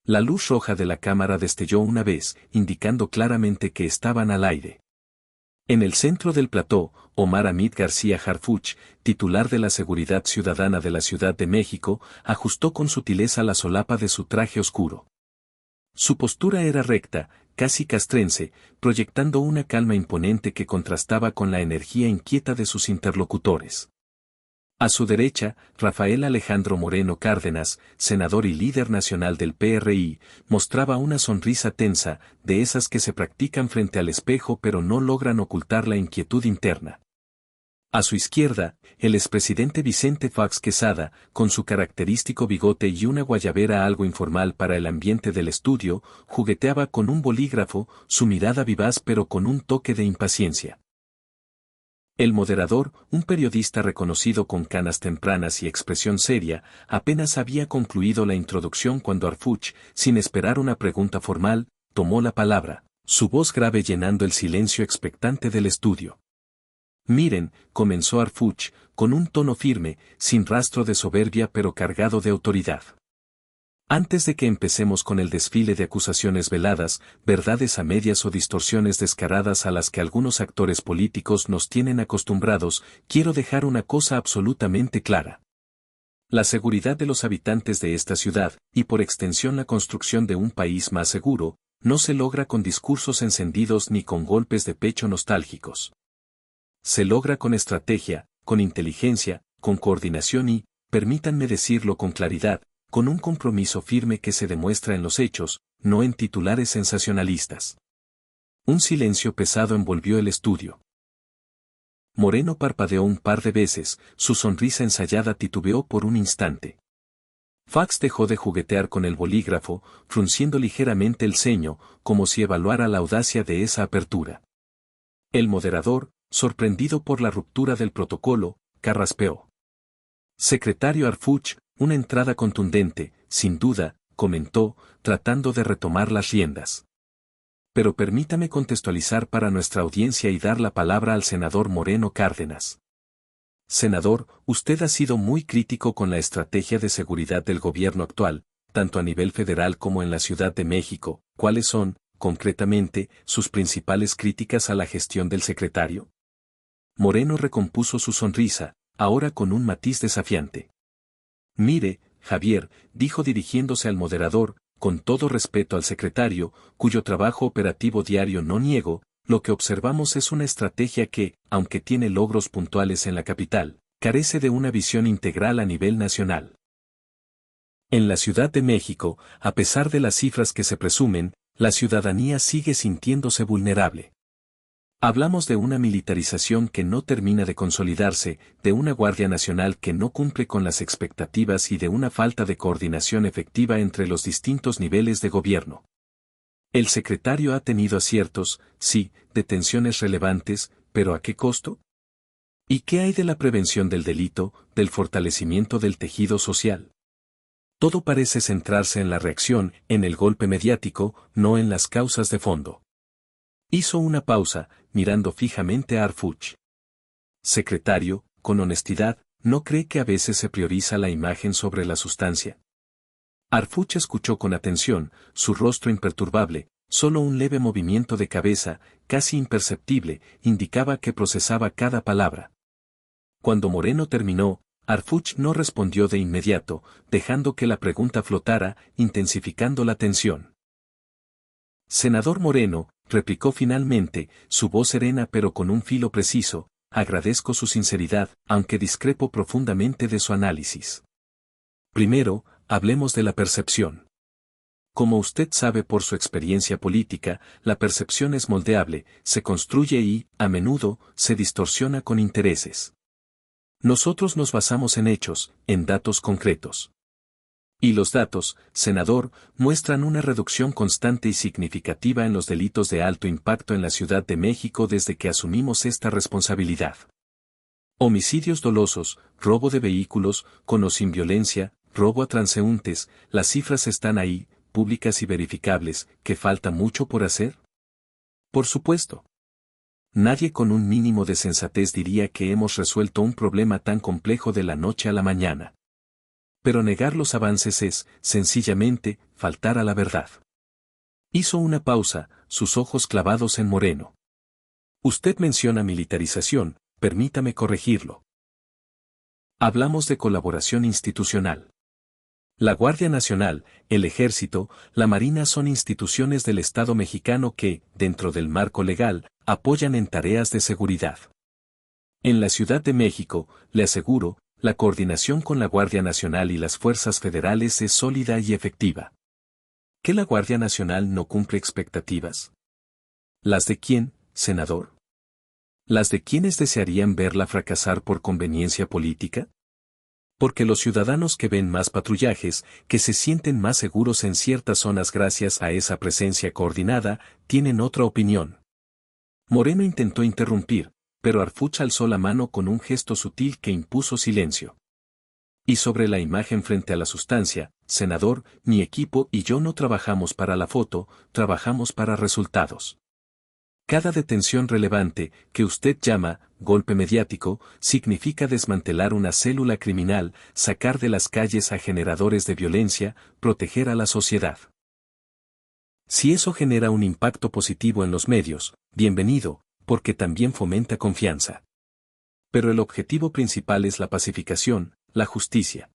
La luz roja de la cámara destelló una vez, indicando claramente que estaban al aire. En el centro del plató, Omar Hamid García Harfuch, titular de la Seguridad Ciudadana de la Ciudad de México, ajustó con sutileza la solapa de su traje oscuro. Su postura era recta, casi castrense, proyectando una calma imponente que contrastaba con la energía inquieta de sus interlocutores. A su derecha, Rafael Alejandro Moreno Cárdenas, senador y líder nacional del PRI, mostraba una sonrisa tensa, de esas que se practican frente al espejo pero no logran ocultar la inquietud interna. A su izquierda, el expresidente Vicente Fox Quesada, con su característico bigote y una guayabera algo informal para el ambiente del estudio, jugueteaba con un bolígrafo, su mirada vivaz pero con un toque de impaciencia. El moderador, un periodista reconocido con canas tempranas y expresión seria, apenas había concluido la introducción cuando Harfuch, sin esperar una pregunta formal, tomó la palabra, su voz grave llenando el silencio expectante del estudio. Miren, comenzó Harfuch, con un tono firme, sin rastro de soberbia pero cargado de autoridad. Antes de que empecemos con el desfile de acusaciones veladas, verdades a medias o distorsiones descaradas a las que algunos actores políticos nos tienen acostumbrados, quiero dejar una cosa absolutamente clara. La seguridad de los habitantes de esta ciudad, y por extensión la construcción de un país más seguro, no se logra con discursos encendidos ni con golpes de pecho nostálgicos. Se logra con estrategia, con inteligencia, con coordinación y, permítanme decirlo con claridad, con un compromiso firme que se demuestra en los hechos, no en titulares sensacionalistas. Un silencio pesado envolvió el estudio. Moreno parpadeó un par de veces, su sonrisa ensayada titubeó por un instante. Fox dejó de juguetear con el bolígrafo, frunciendo ligeramente el ceño, como si evaluara la audacia de esa apertura. El moderador, sorprendido por la ruptura del protocolo, carraspeó. Secretario Harfuch, una entrada contundente, sin duda, comentó, tratando de retomar las riendas. Pero permítame contextualizar para nuestra audiencia y dar la palabra al senador Moreno Cárdenas. Senador, usted ha sido muy crítico con la estrategia de seguridad del gobierno actual, tanto a nivel federal como en la Ciudad de México. ¿Cuáles son, concretamente, sus principales críticas a la gestión del secretario? Moreno recompuso su sonrisa, ahora con un matiz desafiante. Mire, Javier, dijo dirigiéndose al moderador, con todo respeto al secretario, cuyo trabajo operativo diario no niego, lo que observamos es una estrategia que, aunque tiene logros puntuales en la capital, carece de una visión integral a nivel nacional. En la Ciudad de México, a pesar de las cifras que se presumen, la ciudadanía sigue sintiéndose vulnerable. Hablamos de una militarización que no termina de consolidarse, de una Guardia Nacional que no cumple con las expectativas y de una falta de coordinación efectiva entre los distintos niveles de gobierno. El secretario ha tenido aciertos, sí, detenciones relevantes, pero ¿a qué costo? ¿Y qué hay de la prevención del delito, del fortalecimiento del tejido social? Todo parece centrarse en la reacción, en el golpe mediático, no en las causas de fondo. Hizo una pausa, mirando fijamente a Harfuch. Secretario, con honestidad, ¿no cree que a veces se prioriza la imagen sobre la sustancia? Harfuch escuchó con atención, su rostro imperturbable, solo un leve movimiento de cabeza, casi imperceptible, indicaba que procesaba cada palabra. Cuando Moreno terminó, Harfuch no respondió de inmediato, dejando que la pregunta flotara, intensificando la tensión. Senador Moreno, replicó finalmente, su voz serena pero con un filo preciso, agradezco su sinceridad, aunque discrepo profundamente de su análisis. Primero, hablemos de la percepción. Como usted sabe por su experiencia política, la percepción es moldeable, se construye y, a menudo, se distorsiona con intereses. Nosotros nos basamos en hechos, en datos concretos. Y los datos, senador, muestran una reducción constante y significativa en los delitos de alto impacto en la Ciudad de México desde que asumimos esta responsabilidad. Homicidios dolosos, robo de vehículos, con o sin violencia, robo a transeúntes, las cifras están ahí, públicas y verificables, ¿que falta mucho por hacer? Por supuesto. Nadie con un mínimo de sensatez diría que hemos resuelto un problema tan complejo de la noche a la mañana. Pero negar los avances es, sencillamente, faltar a la verdad. Hizo una pausa, sus ojos clavados en Moreno. Usted menciona militarización, permítame corregirlo. Hablamos de colaboración institucional. La Guardia Nacional, el Ejército, la Marina son instituciones del Estado mexicano que, dentro del marco legal, apoyan en tareas de seguridad. En la Ciudad de México, le aseguro, la coordinación con la Guardia Nacional y las fuerzas federales es sólida y efectiva. ¿Que la Guardia Nacional no cumple expectativas? ¿Las de quién, senador? ¿Las de quienes desearían verla fracasar por conveniencia política? Porque los ciudadanos que ven más patrullajes, que se sienten más seguros en ciertas zonas gracias a esa presencia coordinada, tienen otra opinión. Moreno intentó interrumpir, pero Harfuch alzó la mano con un gesto sutil que impuso silencio. Y sobre la imagen frente a la sustancia, senador, mi equipo y yo no trabajamos para la foto, trabajamos para resultados. Cada detención relevante, que usted llama golpe mediático, significa desmantelar una célula criminal, sacar de las calles a generadores de violencia, proteger a la sociedad. Si eso genera un impacto positivo en los medios, bienvenido, porque también fomenta confianza. Pero el objetivo principal es la pacificación, la justicia.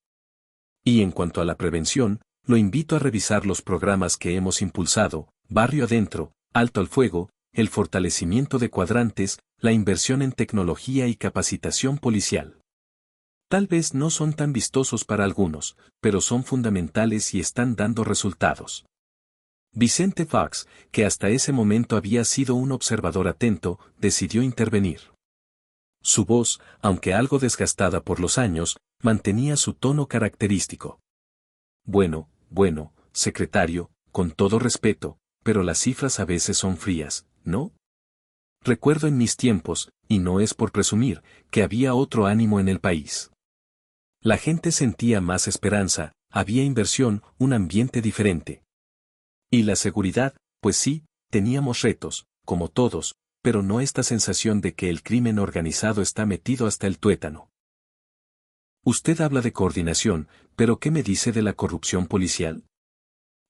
Y en cuanto a la prevención, lo invito a revisar los programas que hemos impulsado, Barrio Adentro, Alto al Fuego, el fortalecimiento de cuadrantes, la inversión en tecnología y capacitación policial. Tal vez no son tan vistosos para algunos, pero son fundamentales y están dando resultados. Vicente Fox, que hasta ese momento había sido un observador atento, decidió intervenir. Su voz, aunque algo desgastada por los años, mantenía su tono característico. Bueno, secretario, con todo respeto, pero las cifras a veces son frías, ¿no? Recuerdo en mis tiempos, y no es por presumir, que había otro ánimo en el país. La gente sentía más esperanza, había inversión, un ambiente diferente. Y la seguridad, pues sí, teníamos retos, como todos, pero no esta sensación de que el crimen organizado está metido hasta el tuétano. Usted habla de coordinación, pero ¿qué me dice de la corrupción policial?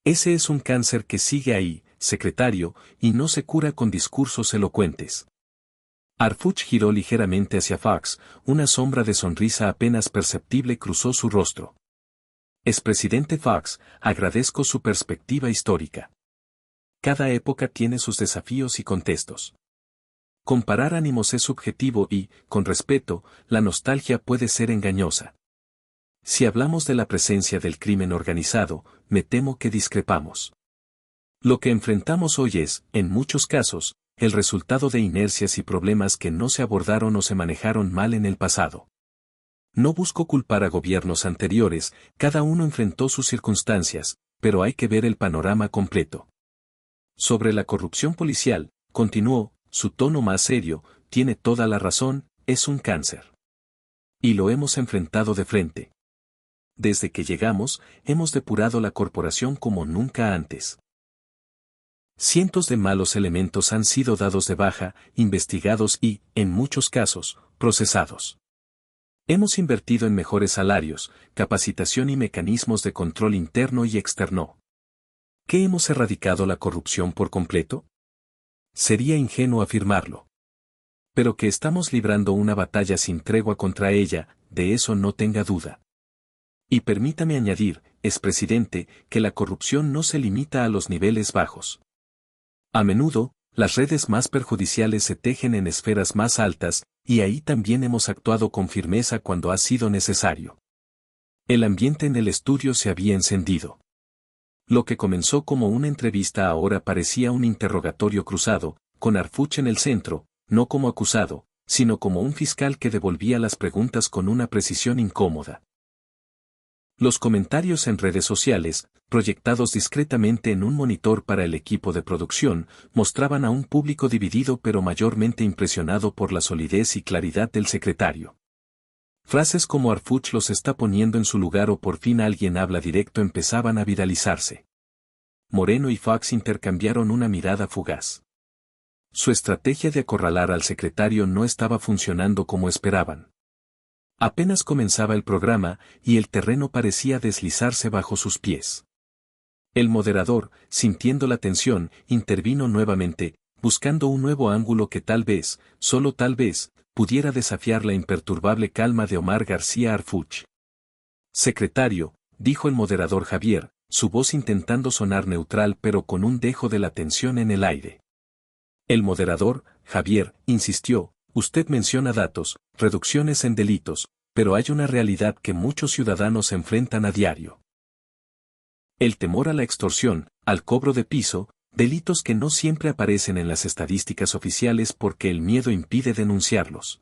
Ese es un cáncer que sigue ahí, secretario, y no se cura con discursos elocuentes. Harfuch giró ligeramente hacia Fox, una sombra de sonrisa apenas perceptible cruzó su rostro. Expresidente Fox, agradezco su perspectiva histórica. Cada época tiene sus desafíos y contextos. Comparar ánimos es subjetivo y, con respeto, la nostalgia puede ser engañosa. Si hablamos de la presencia del crimen organizado, me temo que discrepamos. Lo que enfrentamos hoy es, en muchos casos, el resultado de inercias y problemas que no se abordaron o se manejaron mal en el pasado. No busco culpar a gobiernos anteriores, cada uno enfrentó sus circunstancias, pero hay que ver el panorama completo. Sobre la corrupción policial, continuó, su tono más serio, tiene toda la razón, es un cáncer. Y lo hemos enfrentado de frente. Desde que llegamos, hemos depurado la corporación como nunca antes. Cientos de malos elementos han sido dados de baja, investigados y, en muchos casos, procesados. Hemos invertido en mejores salarios, capacitación y mecanismos de control interno y externo. ¿Qué hemos erradicado la corrupción por completo? Sería ingenuo afirmarlo. Pero que estamos librando una batalla sin tregua contra ella, de eso no tenga duda. Y permítame añadir, expresidente, que la corrupción no se limita a los niveles bajos. A menudo, las redes más perjudiciales se tejen en esferas más altas, y ahí también hemos actuado con firmeza cuando ha sido necesario. El ambiente en el estudio se había encendido. Lo que comenzó como una entrevista ahora parecía un interrogatorio cruzado, con Harfuch en el centro, no como acusado, sino como un fiscal que devolvía las preguntas con una precisión incómoda. Los comentarios en redes sociales, proyectados discretamente en un monitor para el equipo de producción, mostraban a un público dividido pero mayormente impresionado por la solidez y claridad del secretario. Frases como Harfuch los está poniendo en su lugar o por fin alguien habla directo empezaban a viralizarse. Moreno y Fox intercambiaron una mirada fugaz. Su estrategia de acorralar al secretario no estaba funcionando como esperaban. Apenas comenzaba el programa, y el terreno parecía deslizarse bajo sus pies. El moderador, sintiendo la tensión, intervino nuevamente, buscando un nuevo ángulo que tal vez, solo tal vez, pudiera desafiar la imperturbable calma de Omar García Harfuch. Secretario, dijo el moderador Javier, su voz intentando sonar neutral pero con un dejo de la tensión en el aire. El moderador, Javier, insistió, usted menciona datos, reducciones en delitos, pero hay una realidad que muchos ciudadanos enfrentan a diario. El temor a la extorsión, al cobro de piso, delitos que no siempre aparecen en las estadísticas oficiales porque el miedo impide denunciarlos.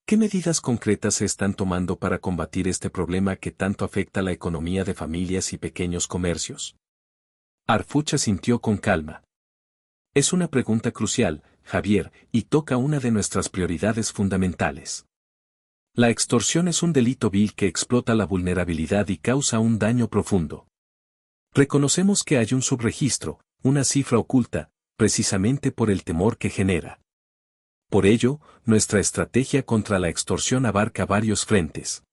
¿Qué medidas concretas se están tomando para combatir este problema que tanto afecta la economía de familias y pequeños comercios? Harfuch asintió con calma. Es una pregunta crucial, Javier, y toca una de nuestras prioridades fundamentales. La extorsión es un delito vil que explota la vulnerabilidad y causa un daño profundo. Reconocemos que hay un subregistro, una cifra oculta, precisamente por el temor que genera. Por ello, nuestra estrategia contra la extorsión abarca varios frentes.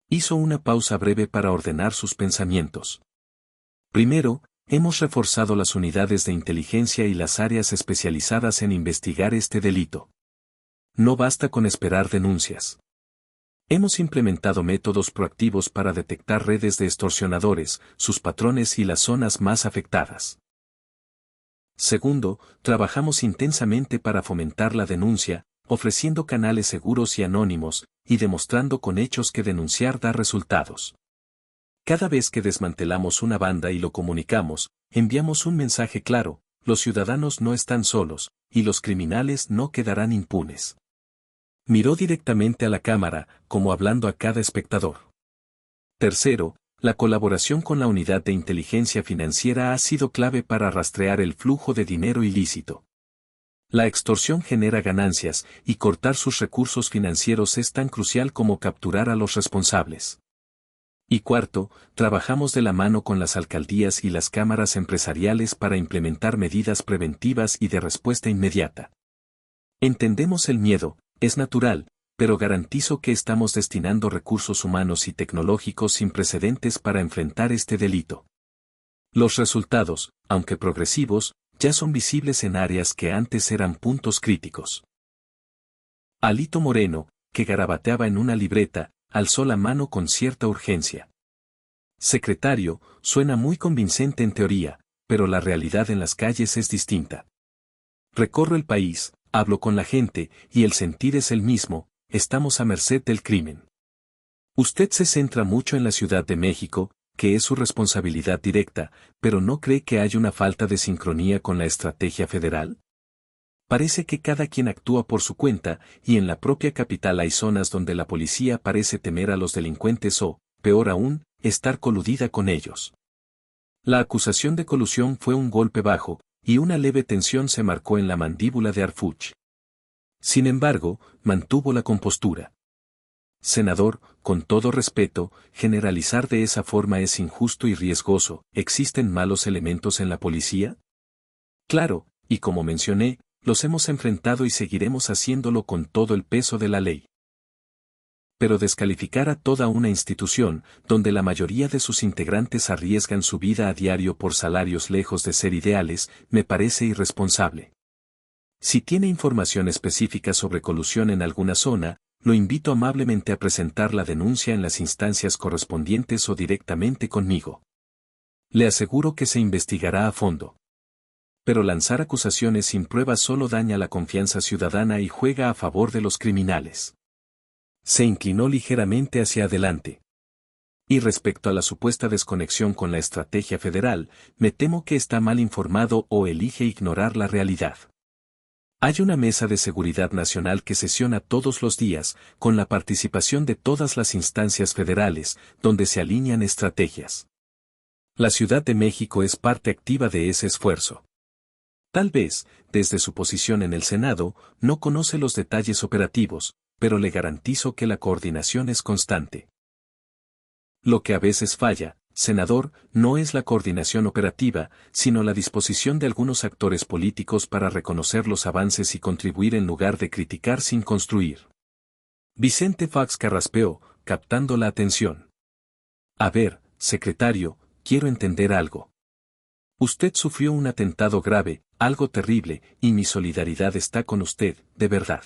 Hizo una pausa breve para ordenar sus pensamientos. Primero, hemos reforzado las unidades de inteligencia y las áreas especializadas en investigar este delito. No basta con esperar denuncias. Hemos implementado métodos proactivos para detectar redes de extorsionadores, sus patrones y las zonas más afectadas. Segundo, trabajamos intensamente para fomentar la denuncia, ofreciendo canales seguros y anónimos, y demostrando con hechos que denunciar da resultados. Cada vez que desmantelamos una banda y lo comunicamos, enviamos un mensaje claro, los ciudadanos no están solos, y los criminales no quedarán impunes. Miró directamente a la cámara, como hablando a cada espectador. Tercero, la colaboración con la Unidad de Inteligencia Financiera ha sido clave para rastrear el flujo de dinero ilícito. La extorsión genera ganancias, y cortar sus recursos financieros es tan crucial como capturar a los responsables. Y cuarto, trabajamos de la mano con las alcaldías y las cámaras empresariales para implementar medidas preventivas y de respuesta inmediata. Entendemos el miedo, es natural, pero garantizo que estamos destinando recursos humanos y tecnológicos sin precedentes para enfrentar este delito. Los resultados, aunque progresivos, ya son visibles en áreas que antes eran puntos críticos. Alito Moreno, que garabateaba en una libreta, alzó la mano con cierta urgencia. Secretario, suena muy convincente en teoría, pero la realidad en las calles es distinta. Recorro el país, hablo con la gente, y el sentir es el mismo. Estamos a merced del crimen. Usted se centra mucho en la Ciudad de México, que es su responsabilidad directa, pero ¿no cree que hay una falta de sincronía con la estrategia federal? Parece que cada quien actúa por su cuenta, y en la propia capital hay zonas donde la policía parece temer a los delincuentes o, peor aún, estar coludida con ellos. La acusación de colusión fue un golpe bajo, y una leve tensión se marcó en la mandíbula de Harfuch. Sin embargo, mantuvo la compostura. Senador, con todo respeto, generalizar de esa forma es injusto y riesgoso. ¿Existen malos elementos en la policía? Claro, y como mencioné, los hemos enfrentado y seguiremos haciéndolo con todo el peso de la ley. Pero descalificar a toda una institución, donde la mayoría de sus integrantes arriesgan su vida a diario por salarios lejos de ser ideales, me parece irresponsable. Si tiene información específica sobre colusión en alguna zona, lo invito amablemente a presentar la denuncia en las instancias correspondientes o directamente conmigo. Le aseguro que se investigará a fondo. Pero lanzar acusaciones sin pruebas solo daña la confianza ciudadana y juega a favor de los criminales. Se inclinó ligeramente hacia adelante. Y respecto a la supuesta desconexión con la estrategia federal, me temo que está mal informado o elige ignorar la realidad. Hay una mesa de seguridad nacional que sesiona todos los días, con la participación de todas las instancias federales, donde se alinean estrategias. La Ciudad de México es parte activa de ese esfuerzo. Tal vez, desde su posición en el Senado, no conoce los detalles operativos, pero le garantizo que la coordinación es constante. Lo que a veces falla, senador, no es la coordinación operativa, sino la disposición de algunos actores políticos para reconocer los avances y contribuir en lugar de criticar sin construir. Vicente Fox carraspeó, captando la atención. A ver, secretario, quiero entender algo. Usted sufrió un atentado grave, algo terrible, y mi solidaridad está con usted, de verdad.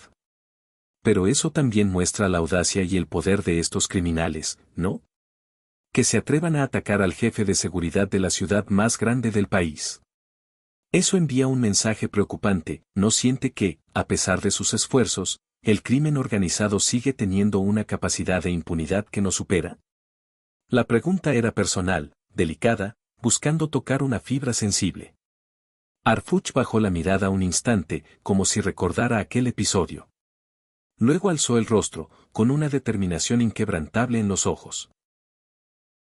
Pero eso también muestra la audacia y el poder de estos criminales, ¿no? Que se atrevan a atacar al jefe de seguridad de la ciudad más grande del país. Eso envía un mensaje preocupante, ¿no siente que, a pesar de sus esfuerzos, el crimen organizado sigue teniendo una capacidad de impunidad que nos supera? La pregunta era personal, delicada, buscando tocar una fibra sensible. Harfuch bajó la mirada un instante, como si recordara aquel episodio. Luego alzó el rostro, con una determinación inquebrantable en los ojos.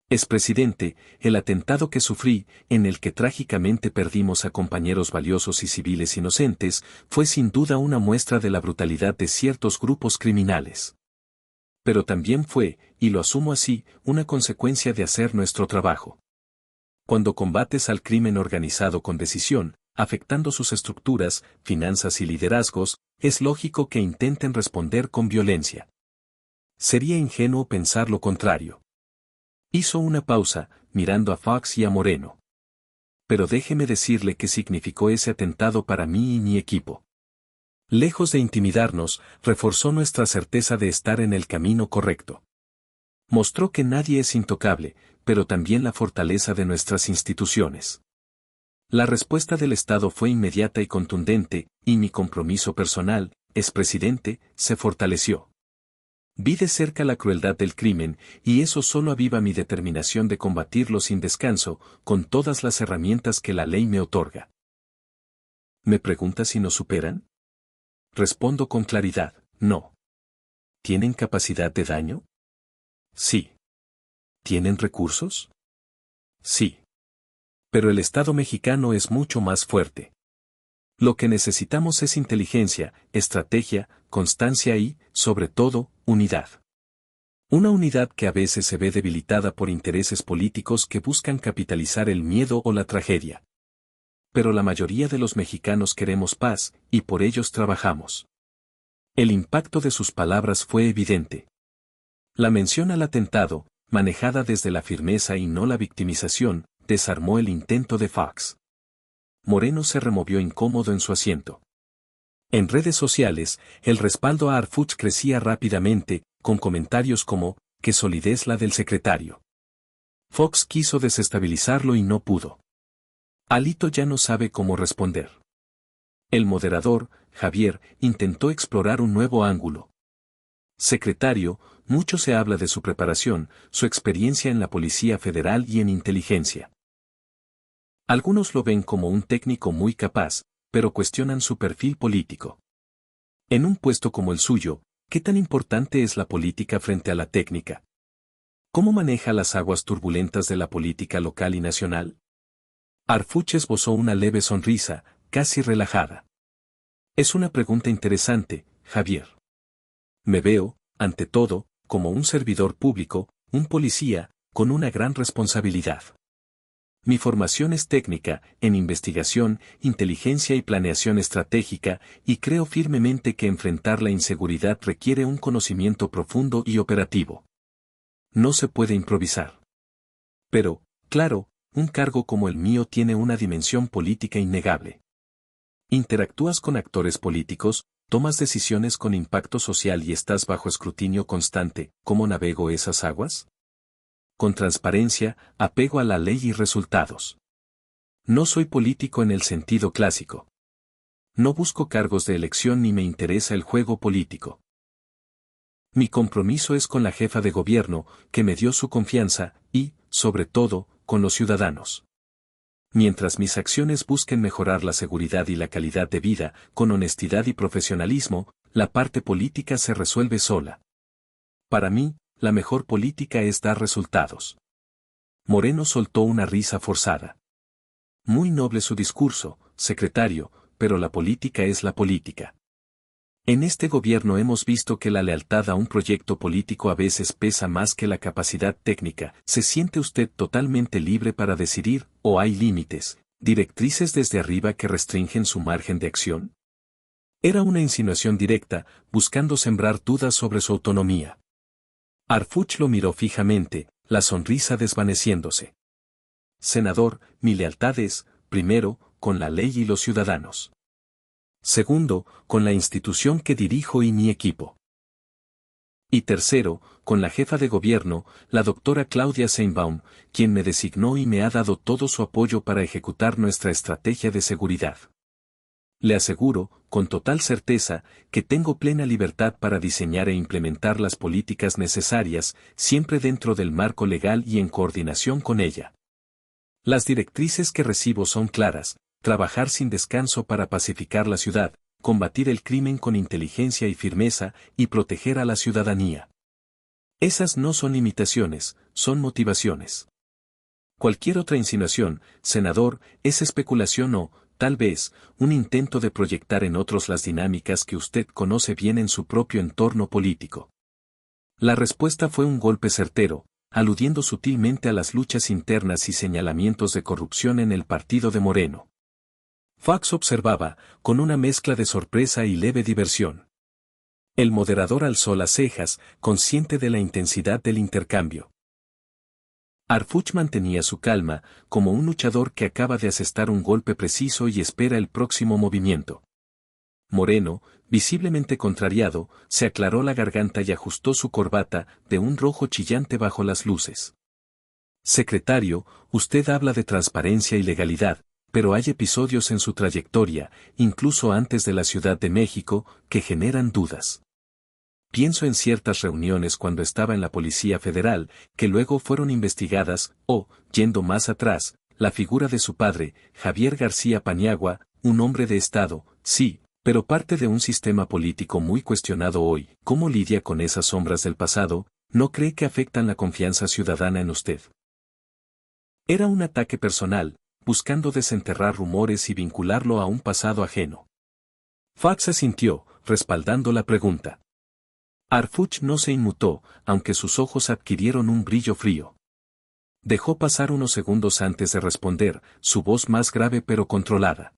Expresidente, el atentado que sufrí, en el que trágicamente perdimos a compañeros valiosos y civiles inocentes, fue sin duda una muestra de la brutalidad de ciertos grupos criminales. Pero también fue, y lo asumo así, una consecuencia de hacer nuestro trabajo. Cuando combates al crimen organizado con decisión, afectando sus estructuras, finanzas y liderazgos, es lógico que intenten responder con violencia. Sería ingenuo pensar lo contrario. Hizo una pausa, mirando a Fox y a Moreno. Pero déjeme decirle qué significó ese atentado para mí y mi equipo. Lejos de intimidarnos, reforzó nuestra certeza de estar en el camino correcto. Mostró que nadie es intocable, pero también la fortaleza de nuestras instituciones. La respuesta del Estado fue inmediata y contundente, y mi compromiso personal, expresidente, se fortaleció. Vi de cerca la crueldad del crimen, y eso solo aviva mi determinación de combatirlo sin descanso, con todas las herramientas que la ley me otorga. ¿Me pregunta si nos superan? Respondo con claridad, no. ¿Tienen capacidad de daño? Sí. ¿Tienen recursos? Sí. Pero el Estado mexicano es mucho más fuerte. Lo que necesitamos es inteligencia, estrategia, constancia y, sobre todo, unidad. Una unidad que a veces se ve debilitada por intereses políticos que buscan capitalizar el miedo o la tragedia. Pero la mayoría de los mexicanos queremos paz, y por ellos trabajamos. El impacto de sus palabras fue evidente. La mención al atentado, manejada desde la firmeza y no la victimización, desarmó el intento de Fox. Moreno se removió incómodo en su asiento. En redes sociales, el respaldo a Harfuch crecía rápidamente, con comentarios como, «qué solidez la del secretario». Fox quiso desestabilizarlo y no pudo. Alito ya no sabe cómo responder. El moderador, Javier, intentó explorar un nuevo ángulo. Secretario, mucho se habla de su preparación, su experiencia en la Policía Federal y en inteligencia. Algunos lo ven como un técnico muy capaz, pero cuestionan su perfil político. En un puesto como el suyo, ¿qué tan importante es la política frente a la técnica? ¿Cómo maneja las aguas turbulentas de la política local y nacional? Harfuch esbozó una leve sonrisa, casi relajada. Es una pregunta interesante, Javier. Me veo, ante todo, como un servidor público, un policía, con una gran responsabilidad. Mi formación es técnica, en investigación, inteligencia y planeación estratégica, y creo firmemente que enfrentar la inseguridad requiere un conocimiento profundo y operativo. No se puede improvisar. Pero, claro, un cargo como el mío tiene una dimensión política innegable. Interactúas con actores políticos, tomas decisiones con impacto social y estás bajo escrutinio constante. ¿Cómo navego esas aguas? Con transparencia, apego a la ley y resultados. No soy político en el sentido clásico. No busco cargos de elección ni me interesa el juego político. Mi compromiso es con la jefa de gobierno, que me dio su confianza, y, sobre todo, con los ciudadanos. Mientras mis acciones busquen mejorar la seguridad y la calidad de vida, con honestidad y profesionalismo, la parte política se resuelve sola. Para mí, la mejor política es dar resultados. Moreno soltó una risa forzada. Muy noble su discurso, secretario, pero la política es la política. En este gobierno hemos visto que la lealtad a un proyecto político a veces pesa más que la capacidad técnica. ¿Se siente usted totalmente libre para decidir, o hay límites, directrices desde arriba que restringen su margen de acción? Era una insinuación directa, buscando sembrar dudas sobre su autonomía. Harfuch lo miró fijamente, la sonrisa desvaneciéndose. Senador, mi lealtad es, primero, con la ley y los ciudadanos. Segundo, con la institución que dirijo y mi equipo. Y tercero, con la jefa de gobierno, la doctora Claudia Sheinbaum, quien me designó y me ha dado todo su apoyo para ejecutar nuestra estrategia de seguridad. Le aseguro, con total certeza, que tengo plena libertad para diseñar e implementar las políticas necesarias, siempre dentro del marco legal y en coordinación con ella. Las directrices que recibo son claras: trabajar sin descanso para pacificar la ciudad, combatir el crimen con inteligencia y firmeza, y proteger a la ciudadanía. Esas no son limitaciones, son motivaciones. Cualquier otra insinuación, senador, es especulación o, tal vez, un intento de proyectar en otros las dinámicas que usted conoce bien en su propio entorno político. La respuesta fue un golpe certero, aludiendo sutilmente a las luchas internas y señalamientos de corrupción en el partido de Moreno. Fax observaba, con una mezcla de sorpresa y leve diversión. El moderador alzó las cejas, consciente de la intensidad del intercambio. Harfuch mantenía su calma, como un luchador que acaba de asestar un golpe preciso y espera el próximo movimiento. Moreno, visiblemente contrariado, se aclaró la garganta y ajustó su corbata, de un rojo chillante bajo las luces. Secretario, usted habla de transparencia y legalidad, pero hay episodios en su trayectoria, incluso antes de la Ciudad de México, que generan dudas. Pienso en ciertas reuniones cuando estaba en la Policía Federal, que luego fueron investigadas, o, yendo más atrás, la figura de su padre, Javier García Paniagua, un hombre de Estado, sí, pero parte de un sistema político muy cuestionado hoy. ¿Cómo lidia con esas sombras del pasado? ¿No cree que afectan la confianza ciudadana en usted? Era un ataque personal, buscando desenterrar rumores y vincularlo a un pasado ajeno. Fax asintió, respaldando la pregunta. Harfuch no se inmutó, aunque sus ojos adquirieron un brillo frío. Dejó pasar unos segundos antes de responder, su voz más grave pero controlada.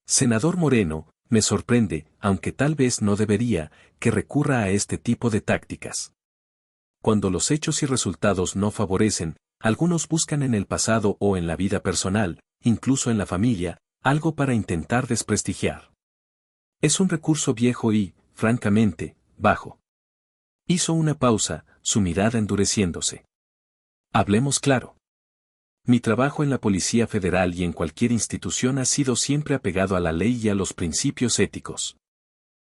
Senador Moreno, me sorprende, aunque tal vez no debería, que recurra a este tipo de tácticas. Cuando los hechos y resultados no favorecen, algunos buscan en el pasado o en la vida personal, incluso en la familia, algo para intentar desprestigiar. Es un recurso viejo y, francamente, bajo. Hizo una pausa, su mirada endureciéndose. Hablemos claro. Mi trabajo en la Policía Federal y en cualquier institución ha sido siempre apegado a la ley y a los principios éticos.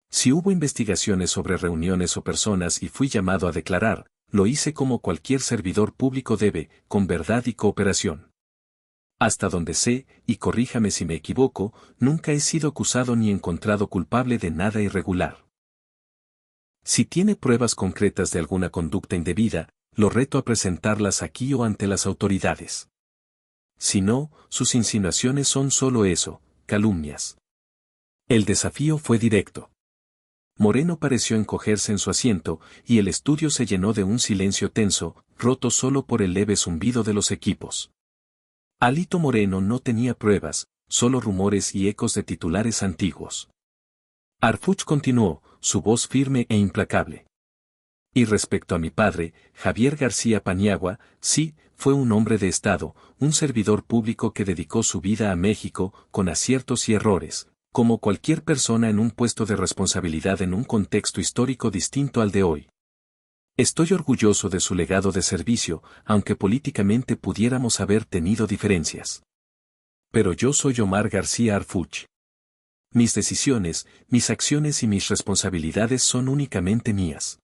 Si hubo investigaciones sobre reuniones o personas y fui llamado a declarar, lo hice como cualquier servidor público debe, con verdad y cooperación. Hasta donde sé, y corríjame si me equivoco, nunca he sido acusado ni encontrado culpable de nada irregular. Si tiene pruebas concretas de alguna conducta indebida, lo reto a presentarlas aquí o ante las autoridades. Si no, sus insinuaciones son solo eso, calumnias. El desafío fue directo. Moreno pareció encogerse en su asiento, y el estudio se llenó de un silencio tenso, roto solo por el leve zumbido de los equipos. Alito Moreno no tenía pruebas, solo rumores y ecos de titulares antiguos. Harfuch continuó, su voz firme e implacable. Y respecto a mi padre, Javier García Paniagua, sí, fue un hombre de Estado, un servidor público que dedicó su vida a México, con aciertos y errores, como cualquier persona en un puesto de responsabilidad en un contexto histórico distinto al de hoy. Estoy orgulloso de su legado de servicio, aunque políticamente pudiéramos haber tenido diferencias. Pero yo soy Omar García Harfuch. Mis decisiones, mis acciones y mis responsabilidades son únicamente mías.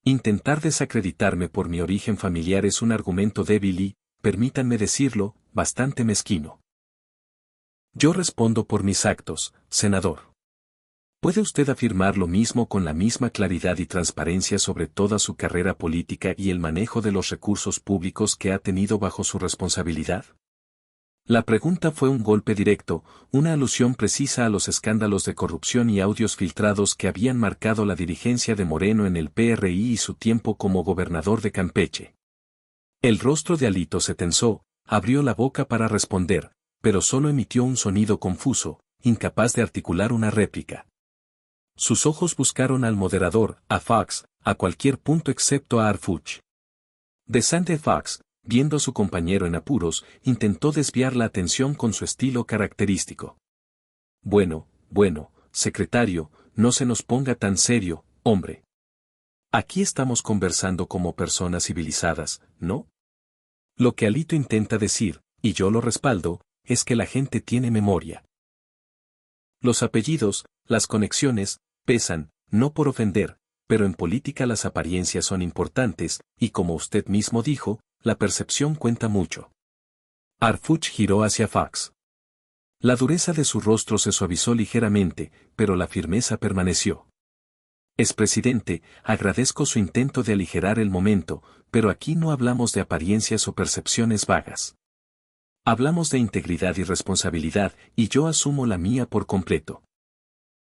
Intentar desacreditarme por mi origen familiar es un argumento débil y, permítanme decirlo, bastante mezquino. Yo respondo por mis actos, senador. ¿Puede usted afirmar lo mismo con la misma claridad y transparencia sobre toda su carrera política y el manejo de los recursos públicos que ha tenido bajo su responsabilidad? La pregunta fue un golpe directo, una alusión precisa a los escándalos de corrupción y audios filtrados que habían marcado la dirigencia de Moreno en el PRI y su tiempo como gobernador de Campeche. El rostro de Alito se tensó, abrió la boca para responder, pero solo emitió un sonido confuso, incapaz de articular una réplica. Sus ojos buscaron al moderador, a Fox, a cualquier punto excepto a Harfuch. De Sante Fox, viendo a su compañero en apuros, intentó desviar la atención con su estilo característico. Bueno, secretario, no se nos ponga tan serio, hombre. Aquí estamos conversando como personas civilizadas, ¿no? Lo que Alito intenta decir, y yo lo respaldo, es que la gente tiene memoria. Los apellidos, las conexiones, pesan, no por ofender, pero en política las apariencias son importantes, y como usted mismo dijo, la percepción cuenta mucho. Harfuch giró hacia Fox. La dureza de su rostro se suavizó ligeramente, pero la firmeza permaneció. Expresidente, agradezco su intento de aligerar el momento, pero aquí no hablamos de apariencias o percepciones vagas. Hablamos de integridad y responsabilidad, y yo asumo la mía por completo.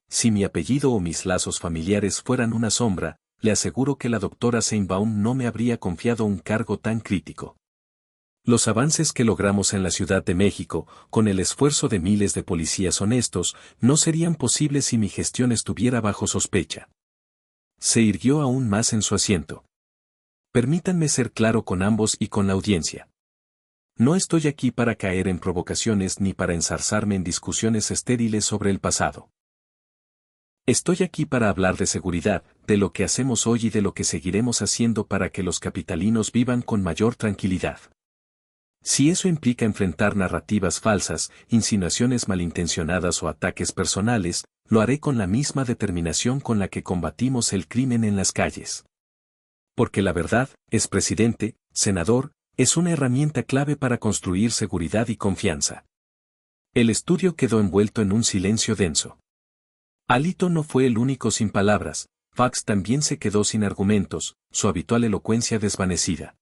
Si mi apellido o mis lazos familiares fueran una sombra, le aseguro que la doctora Sheinbaum no me habría confiado un cargo tan crítico. Los avances que logramos en la Ciudad de México, con el esfuerzo de miles de policías honestos, no serían posibles si mi gestión estuviera bajo sospecha. Se irguió aún más en su asiento. Permítanme ser claro con ambos y con la audiencia. No estoy aquí para caer en provocaciones ni para enzarzarme en discusiones estériles sobre el pasado. Estoy aquí para hablar de seguridad, de lo que hacemos hoy y de lo que seguiremos haciendo para que los capitalinos vivan con mayor tranquilidad. Si eso implica enfrentar narrativas falsas, insinuaciones malintencionadas o ataques personales, lo haré con la misma determinación con la que combatimos el crimen en las calles. Porque la verdad, expresidente, senador, es una herramienta clave para construir seguridad y confianza. El estudio quedó envuelto en un silencio denso. Alito no fue el único sin palabras, Fox también se quedó sin argumentos, su habitual elocuencia desvanecida.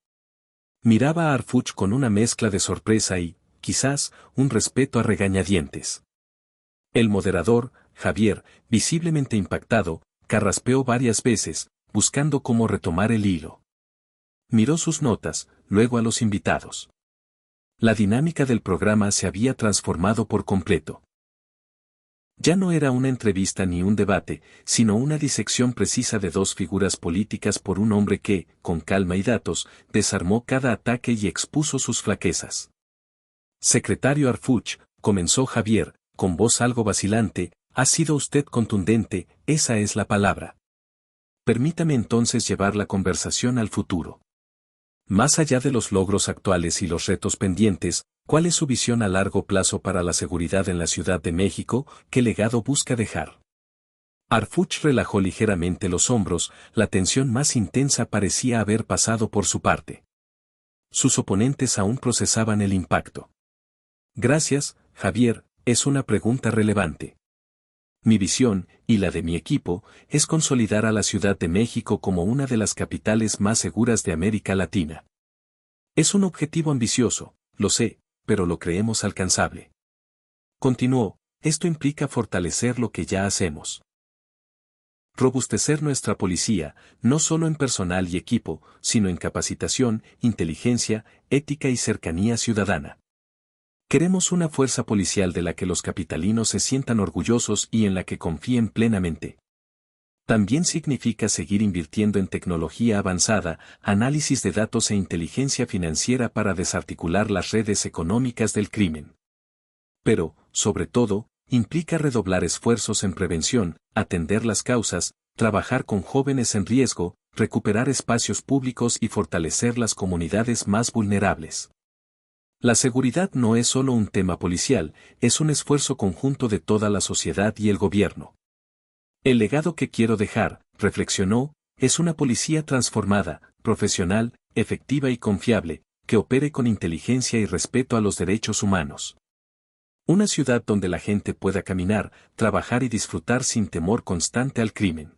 Miraba a Harfuch con una mezcla de sorpresa y, quizás, un respeto a regañadientes. El moderador, Javier, visiblemente impactado, carraspeó varias veces, buscando cómo retomar el hilo. Miró sus notas, luego a los invitados. La dinámica del programa se había transformado por completo. Ya no era una entrevista ni un debate, sino una disección precisa de dos figuras políticas por un hombre que, con calma y datos, desarmó cada ataque y expuso sus flaquezas. Secretario Harfuch, comenzó Javier, con voz algo vacilante, ha sido usted contundente, esa es la palabra. Permítame entonces llevar la conversación al futuro. Más allá de los logros actuales y los retos pendientes, ¿cuál es su visión a largo plazo para la seguridad en la Ciudad de México? ¿Qué legado busca dejar? Harfuch relajó ligeramente los hombros, la tensión más intensa parecía haber pasado por su parte. Sus oponentes aún procesaban el impacto. Gracias, Javier, es una pregunta relevante. Mi visión, y la de mi equipo, es consolidar a la Ciudad de México como una de las capitales más seguras de América Latina. Es un objetivo ambicioso, lo sé, pero lo creemos alcanzable. Continuó, esto implica fortalecer lo que ya hacemos. Robustecer nuestra policía, no solo en personal y equipo, sino en capacitación, inteligencia, ética y cercanía ciudadana. Queremos una fuerza policial de la que los capitalinos se sientan orgullosos y en la que confíen plenamente. También significa seguir invirtiendo en tecnología avanzada, análisis de datos e inteligencia financiera para desarticular las redes económicas del crimen. Pero, sobre todo, implica redoblar esfuerzos en prevención, atender las causas, trabajar con jóvenes en riesgo, recuperar espacios públicos y fortalecer las comunidades más vulnerables. La seguridad no es solo un tema policial, es un esfuerzo conjunto de toda la sociedad y el gobierno. El legado que quiero dejar, reflexionó, es una policía transformada, profesional, efectiva y confiable, que opere con inteligencia y respeto a los derechos humanos. Una ciudad donde la gente pueda caminar, trabajar y disfrutar sin temor constante al crimen.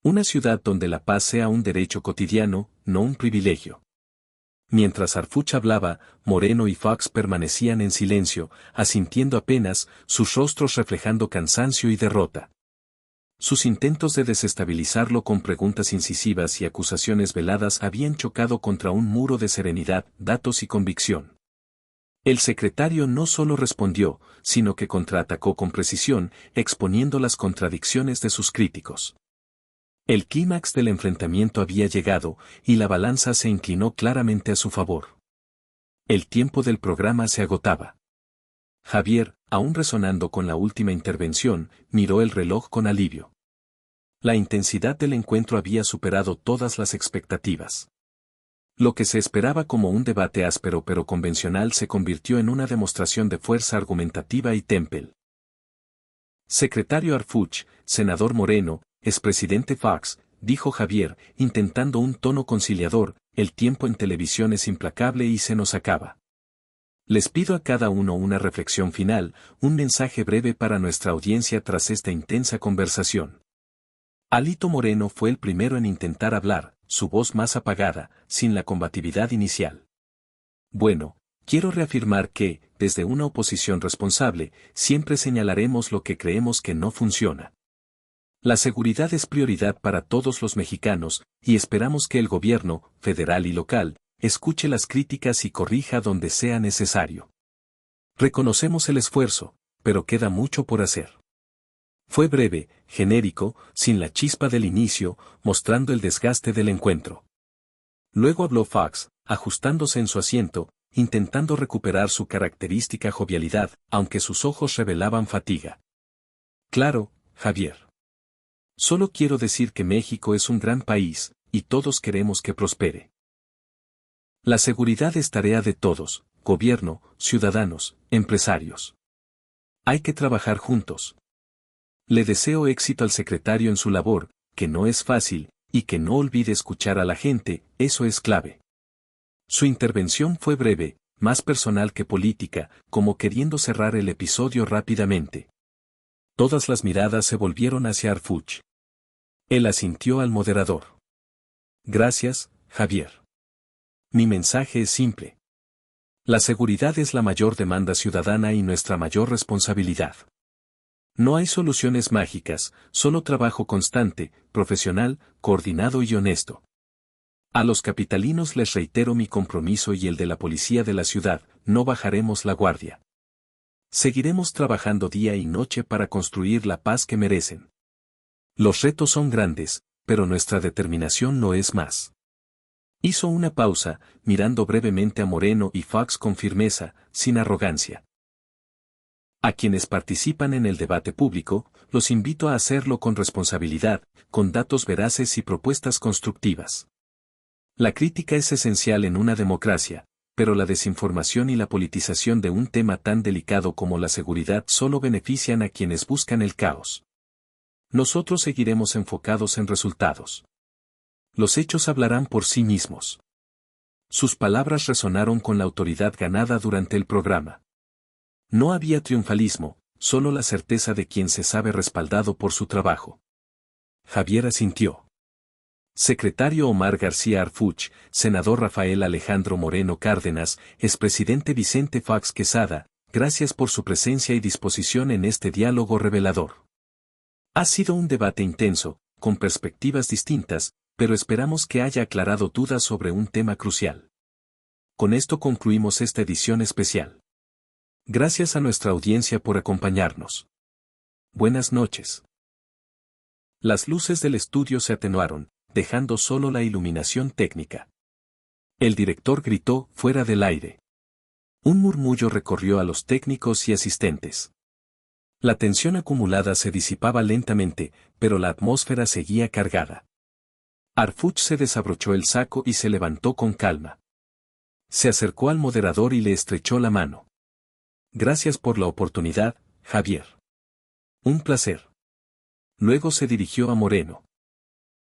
Una ciudad donde la paz sea un derecho cotidiano, no un privilegio. Mientras Harfuch hablaba, Moreno y Fox permanecían en silencio, asintiendo apenas, sus rostros reflejando cansancio y derrota. Sus intentos de desestabilizarlo con preguntas incisivas y acusaciones veladas habían chocado contra un muro de serenidad, datos y convicción. El secretario no solo respondió, sino que contraatacó con precisión, exponiendo las contradicciones de sus críticos. El clímax del enfrentamiento había llegado, y la balanza se inclinó claramente a su favor. El tiempo del programa se agotaba. Javier, aún resonando con la última intervención, miró el reloj con alivio. La intensidad del encuentro había superado todas las expectativas. Lo que se esperaba como un debate áspero pero convencional se convirtió en una demostración de fuerza argumentativa y temple. Secretario Harfuch, senador Moreno, expresidente Fox, dijo Javier, intentando un tono conciliador, el tiempo en televisión es implacable y se nos acaba. Les pido a cada uno una reflexión final, un mensaje breve para nuestra audiencia tras esta intensa conversación. Alito Moreno fue el primero en intentar hablar, su voz más apagada, sin la combatividad inicial. Bueno, quiero reafirmar que, desde una oposición responsable, siempre señalaremos lo que creemos que no funciona. La seguridad es prioridad para todos los mexicanos, y esperamos que el gobierno, federal y local, escuche las críticas y corrija donde sea necesario. Reconocemos el esfuerzo, pero queda mucho por hacer. Fue breve, genérico, sin la chispa del inicio, mostrando el desgaste del encuentro. Luego habló Fox, ajustándose en su asiento, intentando recuperar su característica jovialidad, aunque sus ojos revelaban fatiga. Claro, Javier. Solo quiero decir que México es un gran país, y todos queremos que prospere. La seguridad es tarea de todos, gobierno, ciudadanos, empresarios. Hay que trabajar juntos. Le deseo éxito al secretario en su labor, que no es fácil, y que no olvide escuchar a la gente, eso es clave. Su intervención fue breve, más personal que política, como queriendo cerrar el episodio rápidamente. Todas las miradas se volvieron hacia Harfuch. Él asintió al moderador. Gracias, Javier. Mi mensaje es simple. La seguridad es la mayor demanda ciudadana y nuestra mayor responsabilidad. No hay soluciones mágicas, solo trabajo constante, profesional, coordinado y honesto. A los capitalinos les reitero mi compromiso y el de la policía de la ciudad, no bajaremos la guardia. Seguiremos trabajando día y noche para construir la paz que merecen. Los retos son grandes, pero nuestra determinación no es más. Hizo una pausa, mirando brevemente a Moreno y Fox con firmeza, sin arrogancia. A quienes participan en el debate público, los invito a hacerlo con responsabilidad, con datos veraces y propuestas constructivas. La crítica es esencial en una democracia, pero la desinformación y la politización de un tema tan delicado como la seguridad solo benefician a quienes buscan el caos. Nosotros seguiremos enfocados en resultados. Los hechos hablarán por sí mismos. Sus palabras resonaron con la autoridad ganada durante el programa. No había triunfalismo, solo la certeza de quien se sabe respaldado por su trabajo. Javier asintió. Secretario Omar García Harfuch, senador Rafael Alejandro Moreno Cárdenas, expresidente Vicente Fox Quesada, gracias por su presencia y disposición en este diálogo revelador. Ha sido un debate intenso, con perspectivas distintas, pero esperamos que haya aclarado dudas sobre un tema crucial. Con esto concluimos esta edición especial. Gracias a nuestra audiencia por acompañarnos. Buenas noches. Las luces del estudio se atenuaron, dejando solo la iluminación técnica. El director gritó fuera del aire. Un murmullo recorrió a los técnicos y asistentes. La tensión acumulada se disipaba lentamente, pero la atmósfera seguía cargada. Harfuch se desabrochó el saco y se levantó con calma. Se acercó al moderador y le estrechó la mano. Gracias por la oportunidad, Javier. Un placer. Luego se dirigió a Moreno.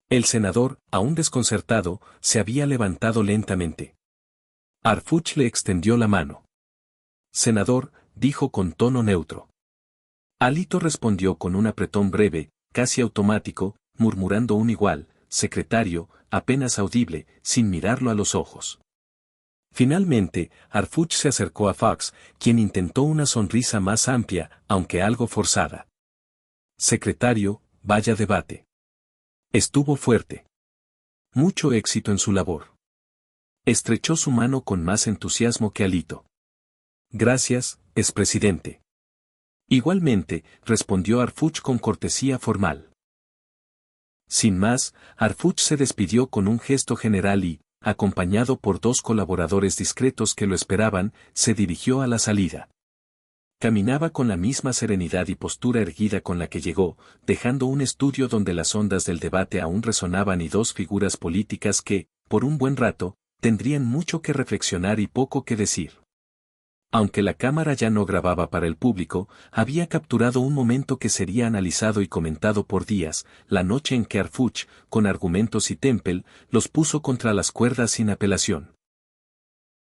El senador, aún desconcertado, se había levantado lentamente. Harfuch le extendió la mano. Senador, dijo con tono neutro. Alito respondió con un apretón breve, casi automático, murmurando un igual, secretario, apenas audible, sin mirarlo a los ojos. Finalmente, Harfuch se acercó a Fox, quien intentó una sonrisa más amplia, aunque algo forzada. Secretario, vaya debate. Estuvo fuerte. Mucho éxito en su labor. Estrechó su mano con más entusiasmo que Alito. Gracias, expresidente. Igualmente, respondió Harfuch con cortesía formal. Sin más, Harfuch se despidió con un gesto general y, acompañado por dos colaboradores discretos que lo esperaban, se dirigió a la salida. Caminaba con la misma serenidad y postura erguida con la que llegó, dejando un estudio donde las ondas del debate aún resonaban y dos figuras políticas que, por un buen rato, tendrían mucho que reflexionar y poco que decir. Aunque la cámara ya no grababa para el público, había capturado un momento que sería analizado y comentado por días, la noche en que Harfuch, con argumentos y Temple, los puso contra las cuerdas sin apelación.